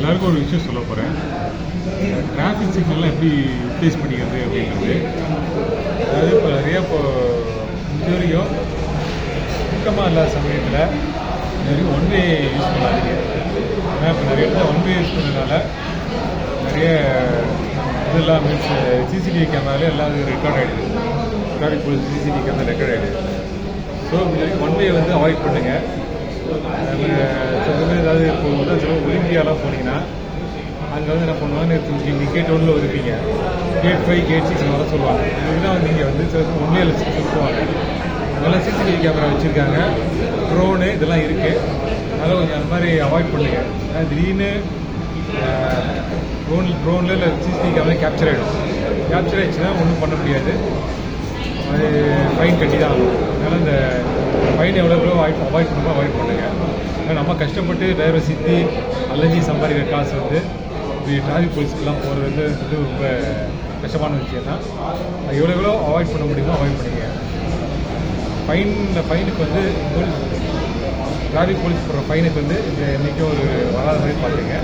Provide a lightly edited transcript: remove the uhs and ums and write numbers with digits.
எல்லாருக்கும் ஒரு விஷயம் சொல்ல போகிறேன். டிராஃபிக் சிக்னல்லாம் எப்படி யூட்டிலைஸ் பண்ணிக்கிறது அப்படின்றது. அதாவது இப்போ நிறையா இது வரைக்கும் சுத்தமாக இல்லாத சமயத்தில் இது வரைக்கும் ஒன் வே யூஸ் பண்ணாதீங்க. ஏன்னா இப்போ நிறைய இடத்துல ஒன் வே யூஸ் பண்ணுறதுனால நிறைய இதெல்லாம் மீன்ஸ் சிசிடிவி கேமராலே எல்லாம் ரெக்கார்ட் ஆகிடுது. Traffic police CCTV camera record ஆகிடுது. ஸோ ஒன் வே வந்து அவாய்ட் பண்ணுங்கள். ஏதாவது இப்போ ஒலிம்பியாலாம் போனீங்கன்னா அங்கே வந்து என்ன பண்ணுவாங்க, நீங்கள் கேட் 1ல் இருப்பீங்க, கேட் 5 கேட் 6 வர சொல்லுவாங்க. இதுதான் வந்து நீங்கள் வந்து ஒன்லே சொல்லுவாங்க. அதெல்லாம் சிசிடிவி கேமரா வச்சுருக்காங்க, ட்ரோனு இதெல்லாம் இருக்குது. அதனால் கொஞ்சம் அந்த மாதிரி அவாய்ட் பண்ணுங்கள். திடீர்னு ட்ரோனில் இல்லை சிசிடிவி கேமரா கேப்சர் ஆகிடுச்சுன்னா ஒன்றும் பண்ண முடியாது, அது ஃபைன் கட்டி தான் ஆகும். அதனால் இந்த ஃபைன் எவ்வளோ அவாய்ட் பண்ணுமோ அவாய்ட் பண்ணுங்கள். ஏன்னா நம்ம கஷ்டப்பட்டு டிரைவரை சித்தி அலைஞ்சி சம்பாதிக்கிற காசு வந்து இப்படி டிராஃபிக் போலீஸ்க்கெலாம் போகிறது வந்து ரொம்ப கஷ்டமான விஷயம் தான். அது எவ்வளோ அவாய்ட் பண்ண முடியுமோ அவாய்ட் பண்ணிங்க. ஃபைனுக்கு வந்து டிராஃபிக் போலீஸ் போடுற ஃபைனுக்கு வந்து இந்த என்றைக்கும் ஒரு வராத மாதிரி பார்த்துங்க.